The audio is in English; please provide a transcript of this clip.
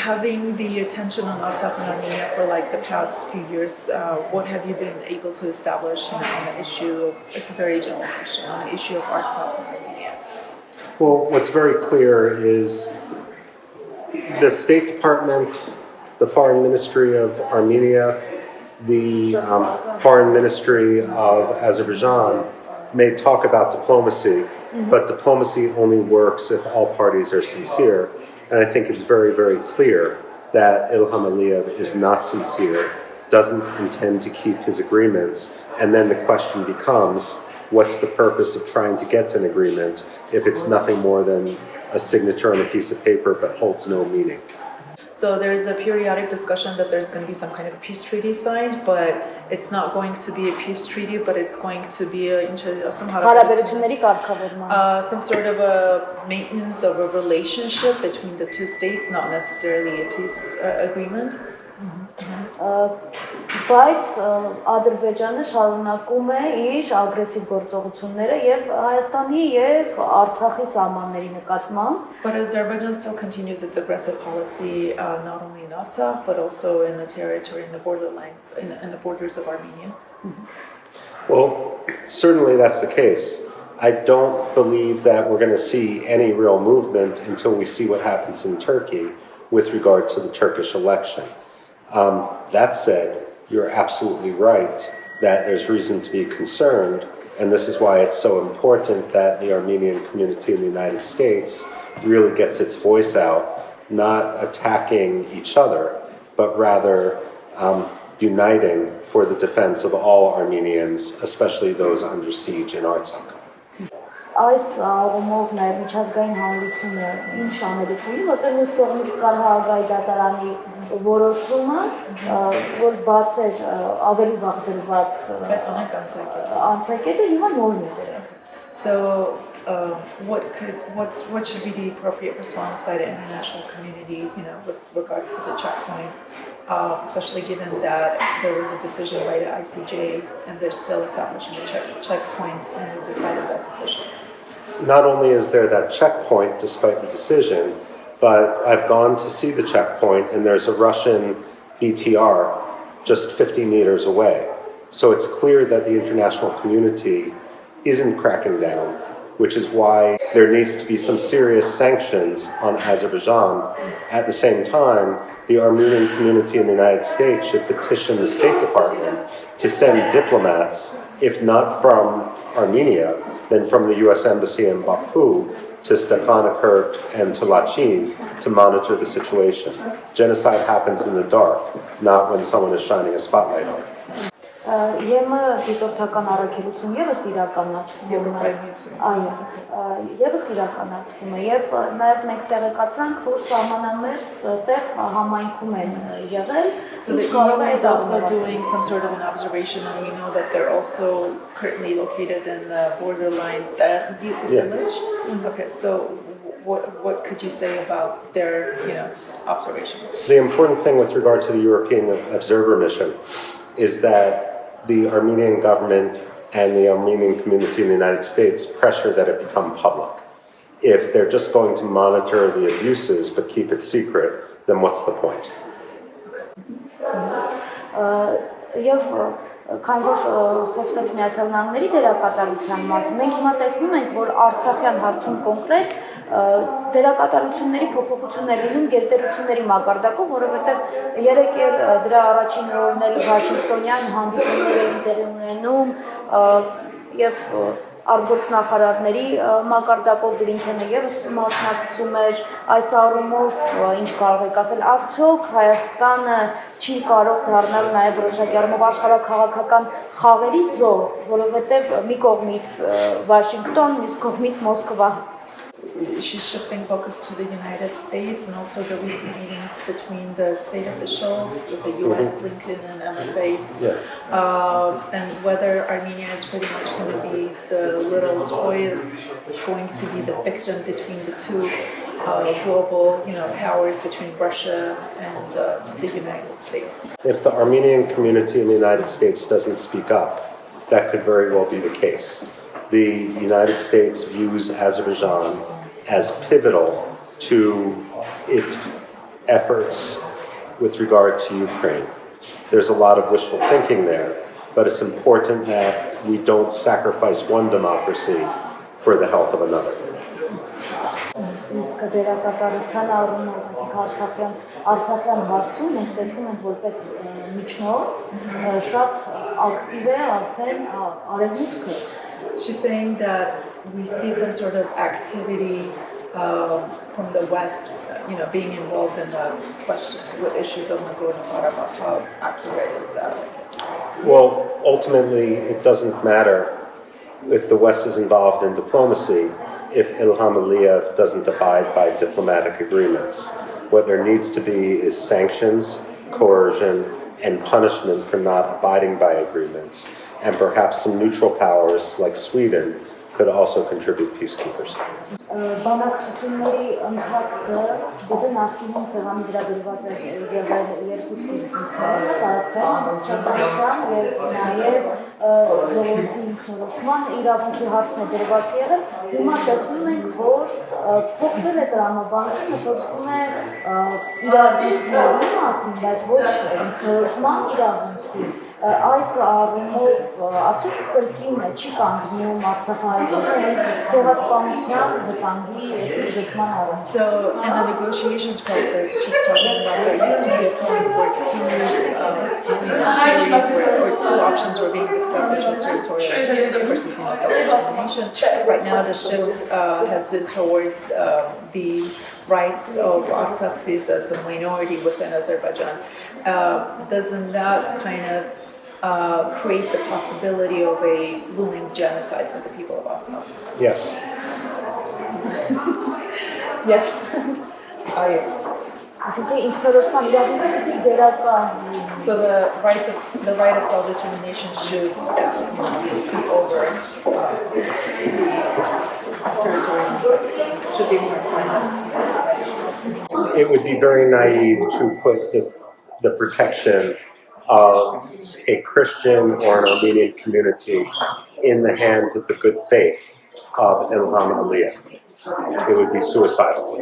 having the attention on Artsakh and Armenia for like the past few years, what have you been able to establish on the issue? It's a very general question on the issue of Artsakh and Armenia. Well, what's very clear is the State Department, the Foreign Ministry of Armenia, the Foreign Ministry of Azerbaijan may talk about diplomacy, but diplomacy only works if all parties are sincere. And I think it's very, very clear that Ilham Aliyev is not sincere, doesn't intend to keep his agreements, and then the question becomes, what's the purpose of trying to get to an agreement if it's nothing more than a signature on a piece of paper but holds no meaning? So there's a periodic discussion that there's going to be some kind of a peace treaty signed, but it's not going to be a peace treaty, but it's going to be some sort of a maintenance of a relationship between the two states, not necessarily a peace agreement. Բայց Ադրբեջանը շարունակում է իր ագրեսիվ գործողությունները եւ Հայաստանի եւ Արցախի սահմանների նկատմամբ. But Azerbaijan still continues its aggressive policy, not only in Artsakh, but also in the territory, in the borderlines, in the borders of Armenia. Well, certainly that's the case. I don't believe that we're going to see any real movement until we see what happens in Turkey with regard to the Turkish election. That said, you're absolutely right that there's reason to be concerned, and this is why it's so important that the Armenian community in the United States really gets its voice out, not attacking each other, but rather uniting for the defense of all Armenians, especially those under siege in Artsakh. Այս առումով նաև միջազգային հանրությունը ինչ անելիք ունի, որտեղ մյուս կողմից կար Հաագայի դատարանի որոշումը, որ բացեր ավելի վաղ դրված անցակետը հիմա նորմի դրել. So what should be the appropriate response by the international community, with regards to the checkpoint, especially given that there was a decision by the ICJ and they're still establishing a checkpoint despite of that decision? Not only is there that checkpoint despite the decision, but I've gone to see the checkpoint and there's a Russian BTR just 50 meters away. So it's clear that the international community isn't cracking down, which is why there needs to be some serious sanctions on Azerbaijan. At the same time, the Armenian community in the United States should petition the State Department to send diplomats, if not from Armenia, then from the U.S. Embassy in Baku to Stepanakert and to Lachin to monitor the situation. Genocide happens in the dark, not when someone is shining a spotlight on it. ԵՄ դիտորդական առաքելություն եւս իրականացվում է, եւս իրականացվում է եւ նաեւ մենք տեղեկացանք, որ սահմանամերձ տեղ համայնքում են եղել. So the EU is also doing some sort of an observation, and we know that they're also currently located in the borderline village. Okay, so what could you say about their observations? The important thing with regard to the European observer mission is that the Armenian government and the Armenian community in the United States pressure that it become public. If they're just going to monitor the abuses but keep it secret, then what's the point? Քանի որ խոսվեց Միացյալ Նահանգների դերակատարության մասին, մենք հիմա տեսնում ենք, որ Արցախյան հարցում կոնկրետ դերակատարությունների փոփոխություններ լինում գերտերությունների մակարդակով, որովհետև երեք դրա առաջին օրն էլ Վաշինգտոնյան հանդիպումներ էին տեղի ունենում եւ արտգործնախարարների մակարդակով Բլինքենը եւս մասնակցում էր այս առումով ինչ կարող եք ասել արդյոք Հայաստանը չի կարող դառնալ նաեւ որոշակի առումով աշխարհաքաղաքական խաղերի զոհ, որովհետեւ մի կողմից Վաշինգտոն, մյուս կողմից Մոսկվա. She's shifting focus to the United States and also the recent meetings between the state officials, with the U.S. Blinken and MFAs, and whether Armenia is pretty much going to be the little toy that's going to be the victim between the two global powers, between Russia and the United States. If the Armenian community in the United States doesn't speak up, that could very well be the case. The United States views Azerbaijan as pivotal to its efforts with regard to Ukraine. There's a lot of wishful thinking there, but it's important that we don't sacrifice one democracy for the health of another. Իսկ դերակատարության առումով Արցախյան հարցում մենք տեսնում ենք որպես միջնորդ շատ ակտիվ է արդեն արևմուտքը. She's saying that we see some sort of activity from the West, being involved in the question with issues of Nagorno-Karabakh. How accurate is that? Well, ultimately, it doesn't matter if the West is involved in diplomacy if Ilham Aliyev doesn't abide by diplomatic agreements. What there needs to be is sanctions, coercion, and punishment for not abiding by agreements. And perhaps some neutral powers like Sweden could also contribute peacekeepers. Բանակցությունների ընթացքը գտե նախկինում սեղանի վրա դրված է եղել երկու սկզբունքները, տարածքային եւ նաեւ ժողովրդի ինքնորոշման իրավունքի հարցն է դրված եղել։ Հիմա տեսնում ենք, որ փոխվել է տրամաբանությունը, խոսվում է իրավունքների մասին, բայց ոչ ինքնորոշման իրավունքի։ Այս առումով արդյոք կրկին չի կանգնում Արցախահայությունը ցեղասպանության վտանգի զգման առումով։ So in the negotiations process, she's talking about there used to be a point where two options were being discussed, which was territorial versus self-determination. Right now, the shift has been towards the rights of Artsakh as a minority within Azerbaijan. Doesn't that kind of create the possibility of a looming genocide for the people of Artsakh? Yes. Yes. So the right of self-determination should come over the territory, should be more important. It would be very naive to put the protection of a Christian or an Armenian community in the hands of the good faith of Ilham Aliyev. It would be suicidal.